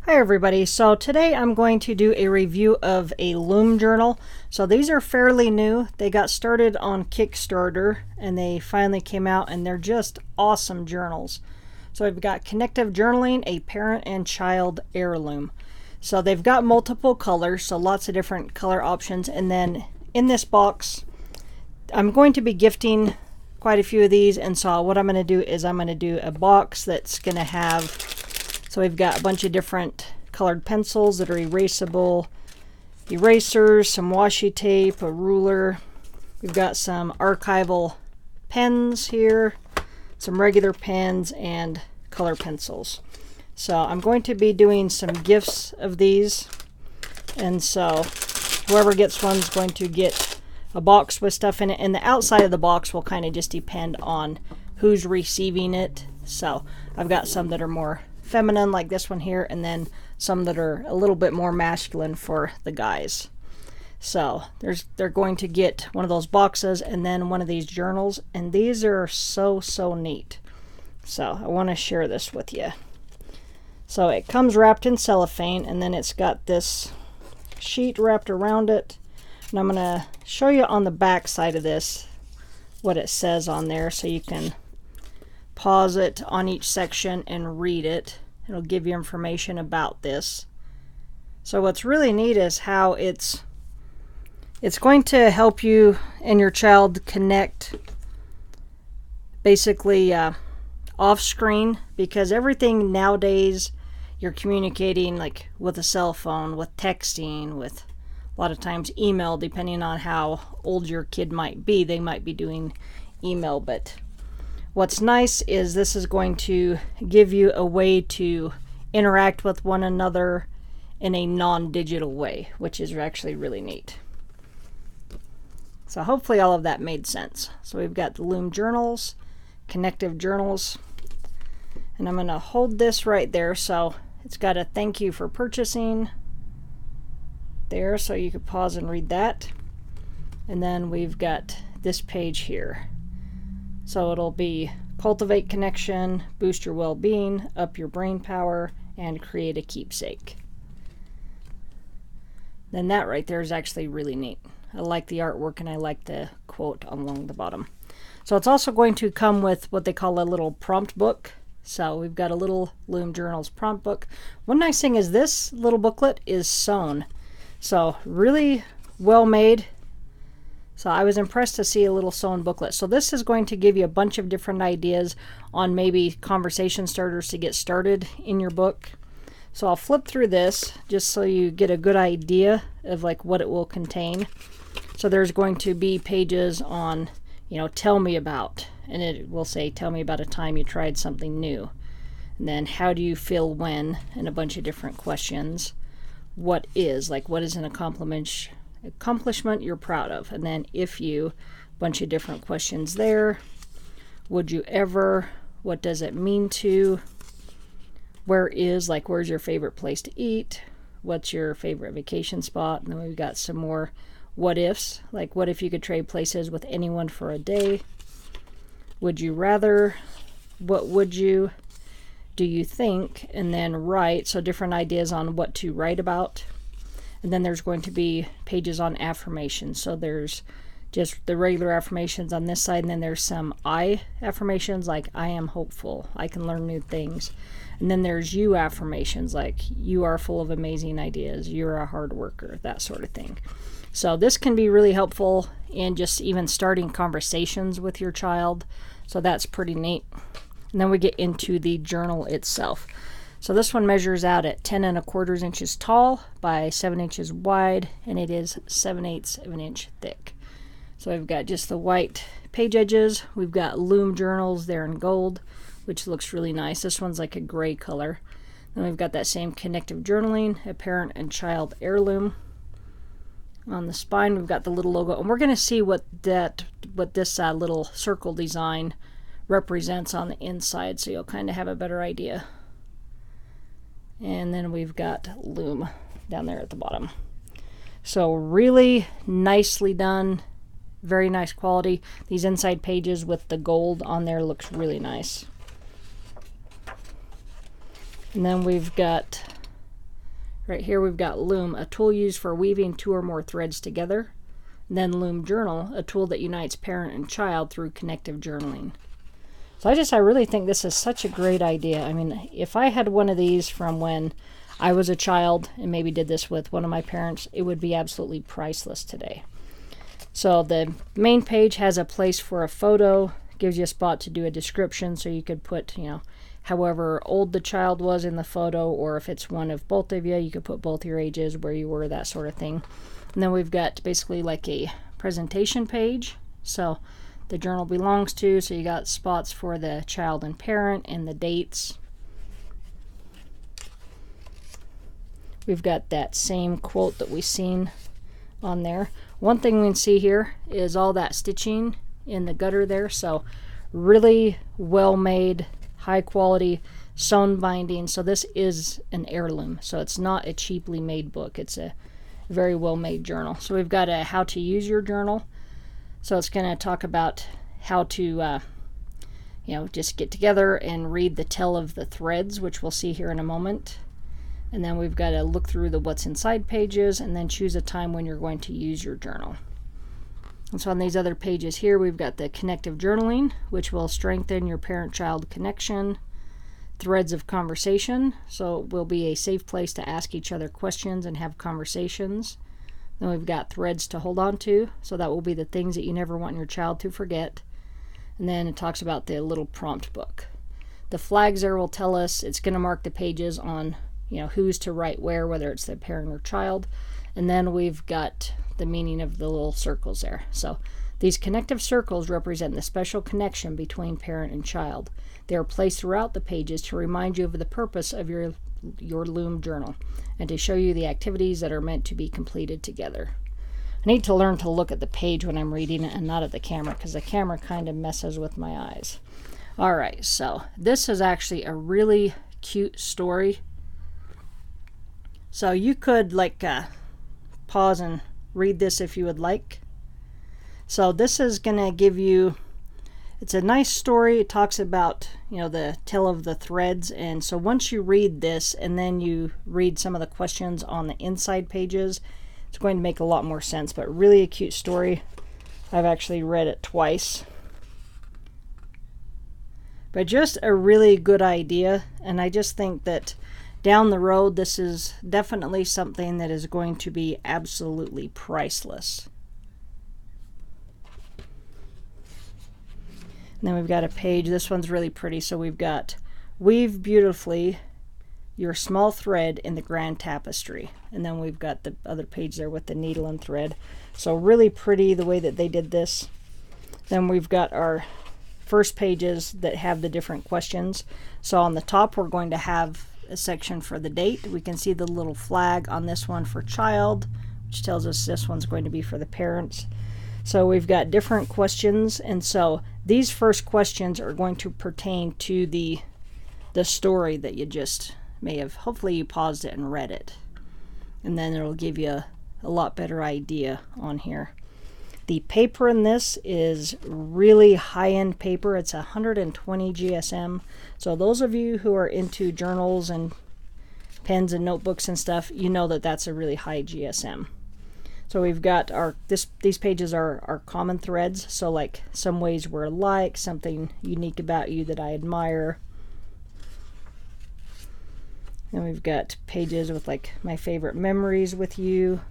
Hi everybody, so today I'm going to do a review of a Loom journal. So these are fairly new. They got started on Kickstarter and they finally came out and they're just awesome journals. So we've got Connective Journaling, a parent and child heirloom. So they've got multiple colors, so lots of different color options. And then in this box, I'm going to be gifting quite a few of these. And so what I'm going to do is I'm going to do a box that's going to have, so we've got a bunch of different colored pencils that are erasable, erasers, some washi tape, a ruler. We've got some Archival pens here, some regular pens, and color pencils. So I'm going to be doing some gifts of these. And so whoever gets one is going to get a box with stuff in it. And the outside of the box will kind of just depend on who's receiving it. So I've got some that are more feminine like this one here, and then some that are a little bit more masculine for the guys. So they're going to get one of those boxes and then one of these journals, and these are so neat. So I want to share this with you. So it comes wrapped in cellophane, and then it's got this sheet wrapped around it, and I'm going to show you on the back side of this what it says on there, so you can pause it on each section and read it. It'll give you information about this. So what's really neat is how it's going to help you and your child connect basically off screen, because everything nowadays you're communicating like with a cell phone, with texting, with a lot of times email, depending on how old your kid might be. They might be doing email, but what's nice is this is going to give you a way to interact with one another in a non-digital way, which is actually really neat. So hopefully all of that made sense. So we've got the Loom journals, Connective journals, and I'm going to hold this right there. So it's got a thank you for purchasing there, so you could pause and read that. And then we've got this page here. So it'll be cultivate connection, boost your well-being, up your brain power, and create a keepsake. Then that right there is actually really neat. I like the artwork and I like the quote along the bottom. So it's also going to come with what they call a little prompt book. So we've got a little Loom Journals prompt book. One nice thing is this little booklet is sewn. So really well made. So I was impressed to see a little sewn booklet. So this is going to give you a bunch of different ideas on maybe conversation starters to get started in your book. So I'll flip through this just so you get a good idea of like what it will contain. So there's going to be pages on, tell me about, and it will say, tell me about a time you tried something new. And then how do you feel when, and a bunch of different questions. What is an accomplishment you're proud of, and then if you, bunch of different questions there. Would you ever, what does it mean to, where's your favorite place to eat, what's your favorite vacation spot, and then we've got some more what ifs, like what if you could trade places with anyone for a day, would you rather, what would you, do you think, and then write, so different ideas on what to write about. And then there's going to be pages on affirmations. So there's just the regular affirmations on this side, and then there's some I affirmations like I am hopeful, I can learn new things. And then there's you affirmations like you are full of amazing ideas, you're a hard worker, that sort of thing. So this can be really helpful in just even starting conversations with your child. So that's pretty neat. And then we get into the journal itself. So this one measures out at 10 1/4 inches tall by 7 inches wide, and it is 7/8 of an inch thick. So we've got just the white page edges. We've got Loom journals there in gold, which looks really nice. This one's like a gray color. Then we've got that same Connective Journaling, a parent and child heirloom. On the spine, we've got the little logo, and we're going to see what this little circle design represents on the inside, so you'll kind of have a better idea. And then we've got Loom down there at the bottom. So really nicely done, very nice quality. These inside pages with the gold on there looks really nice. And then we've got Right here we've got Loom, a tool used for weaving 2 or more threads together. And then Loom Journal, a tool that unites parent and child through connective journaling. So I really think this is such a great idea. I mean, if I had one of these from when I was a child and maybe did this with one of my parents, it would be absolutely priceless today. So the main page has a place for a photo, gives you a spot to do a description, so you could put, however old the child was in the photo, or if it's one of both of you, you could put both your ages, where you were, that sort of thing. And then we've got basically like a presentation page. So the journal belongs to, so you got spots for the child and parent and the dates. We've got that same quote that we've seen on there. One thing we can see here is all that stitching in the gutter there. So really well made, high quality sewn binding. So this is an heirloom. So it's not a cheaply made book. It's a very well made journal. So we've got a how to use your journal. So it's going to talk about how to just get together and read the tell of the threads, which we'll see here in a moment. And then we've got to look through the what's inside pages and then choose a time when you're going to use your journal. And so on these other pages here, we've got the connective journaling, which will strengthen your parent-child connection. Threads of conversation, so it will be a safe place to ask each other questions and have conversations. Then we've got threads to hold on to, so that will be the things that you never want your child to forget. And then it talks about the little prompt book. The flags there will tell us, it's going to mark the pages on who's to write where, whether it's the parent or child. And then we've got the meaning of the little circles there. So these connective circles represent the special connection between parent and child. They are placed throughout the pages to remind you of the purpose of your Loom journal and to show you the activities that are meant to be completed together. I need to learn to look at the page when I'm reading it and not at the camera, because the camera kind of messes with my eyes. All right, so this is actually a really cute story. So you could pause and read this if you would like. So this is going to give you, it's a nice story. It talks about, the tell of the threads. And so once you read this and then you read some of the questions on the inside pages, it's going to make a lot more sense. But really a cute story. I've actually read it twice. But just a really good idea. And I just think that down the road, this is definitely something that is going to be absolutely priceless. And then we've got a page. This one's really pretty. So we've got weave beautifully your small thread in the grand tapestry. And then we've got the other page there with the needle and thread. So really pretty the way that they did this. Then we've got our first pages that have the different questions. So on the top, we're going to have a section for the date. We can see the little flag on this one for child, which tells us this one's going to be for the parents. So we've got different questions, and so these first questions are going to pertain to the story that you just may have, hopefully you paused it and read it, and then it'll give you a lot better idea on here. The paper in this is really high-end paper. It's 120 GSM. So those of you who are into journals and pens and notebooks and stuff, you know that that's a really high GSM. So we've got these pages are our common threads. So like some ways we're alike, something unique about you that I admire. Then we've got pages with like my favorite memories with you.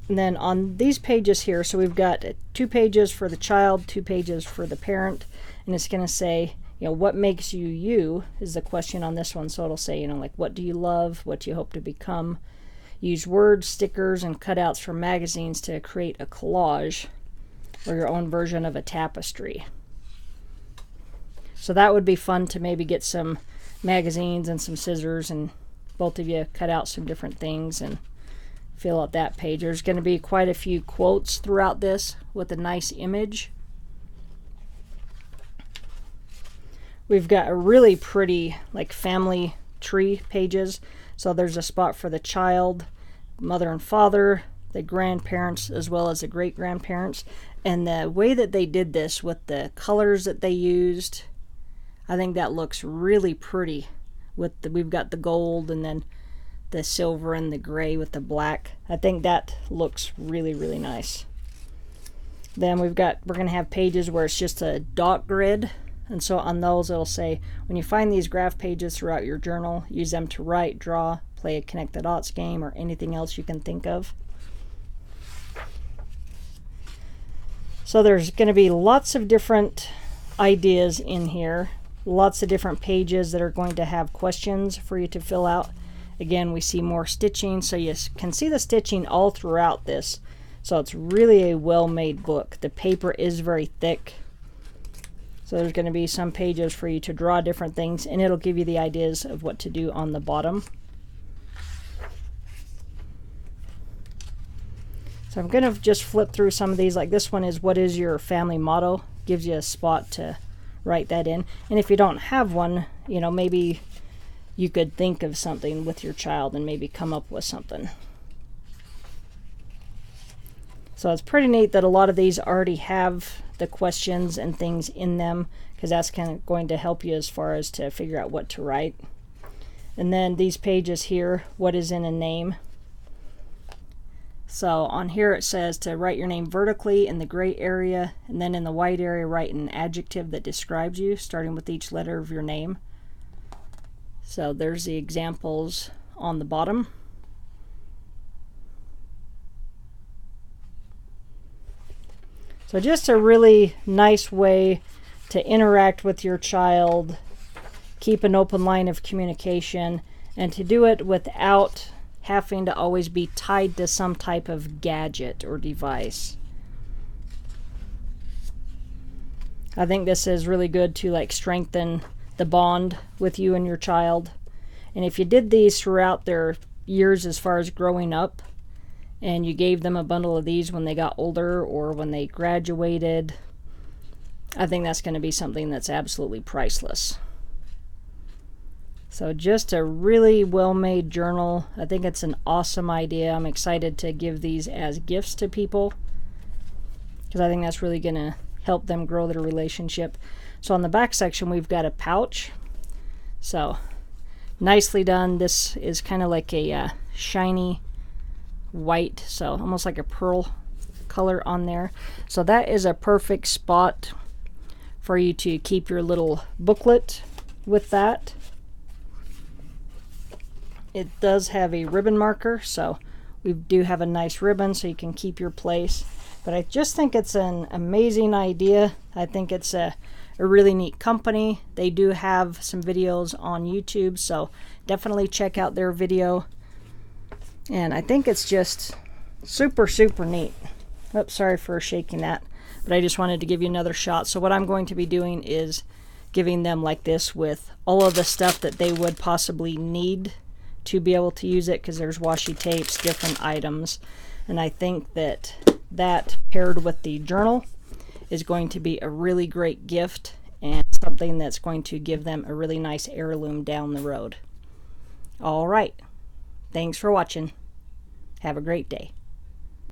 And then on these pages here, so we've got 2 pages for the child, 2 pages for the parent, and it's going to say, what makes you you is the question on this one. So it'll say, like, what do you love? What do you hope to become? Use words, stickers, and cutouts from magazines to create a collage or your own version of a tapestry. So that would be fun to maybe get some magazines and some scissors and both of you cut out some different things and fill out that page. There's going to be quite a few quotes throughout this with a nice image. We've got a really pretty family tree pages. So there's a spot for the child, mother and father, the grandparents, as well as the great-grandparents. And the way that they did this with the colors that they used, I think that looks really pretty. We've got the gold and then the silver and the gray with the black. I think that looks really, really nice. Then we're going to have pages where it's just a dot grid. And so on those, it'll say, when you find these graph pages throughout your journal, use them to write, draw, play a connect the dots game, or anything else you can think of. So there's going to be lots of different ideas in here. Lots of different pages that are going to have questions for you to fill out. Again, we see more stitching, so you can see the stitching all throughout this. So it's really a well-made book. The paper is very thick. So there's going to be some pages for you to draw different things, and it'll give you the ideas of what to do on the bottom. So I'm going to just flip through some of these. Like this one is, what is your family motto? Gives you a spot to write that in. And if you don't have one, you know, maybe you could think of something with your child and maybe come up with something. So it's pretty neat that a lot of these already have the questions and things in them, because that's kind of going to help you as far as to figure out what to write. And then these pages here, what is in a name? So on here it says to write your name vertically in the gray area, and then in the white area write an adjective that describes you, starting with each letter of your name. So there's the examples on the bottom. So just a really nice way to interact with your child, keep an open line of communication, and to do it without having to always be tied to some type of gadget or device. I think this is really good to like strengthen the bond with you and your child. And if you did these throughout their years as far as growing up, and you gave them a bundle of these when they got older or when they graduated, I think that's going to be something that's absolutely priceless. So just a really well-made journal. I think it's an awesome idea. I'm excited to give these as gifts to people, because I think that's really going to help them grow their relationship. So on the back section, we've got a pouch. So nicely done. This is kind of like a shiny white, so almost like a pearl color on there. So that is a perfect spot for you to keep your little booklet with that. It does have a ribbon marker, so we do have a nice ribbon so you can keep your place. But I just think it's an amazing idea. I think it's a really neat company. They do have some videos on YouTube, so definitely check out their video. And I think it's just super, super neat. Oops, sorry for shaking that, but I just wanted to give you another shot. So what I'm going to be doing is giving them like this with all of the stuff that they would possibly need to be able to use it, because there's washi tapes, different items. And I think that that paired with the journal is going to be a really great gift, and something that's going to give them a really nice heirloom down the road. All right. Thanks for watching. Have a great day.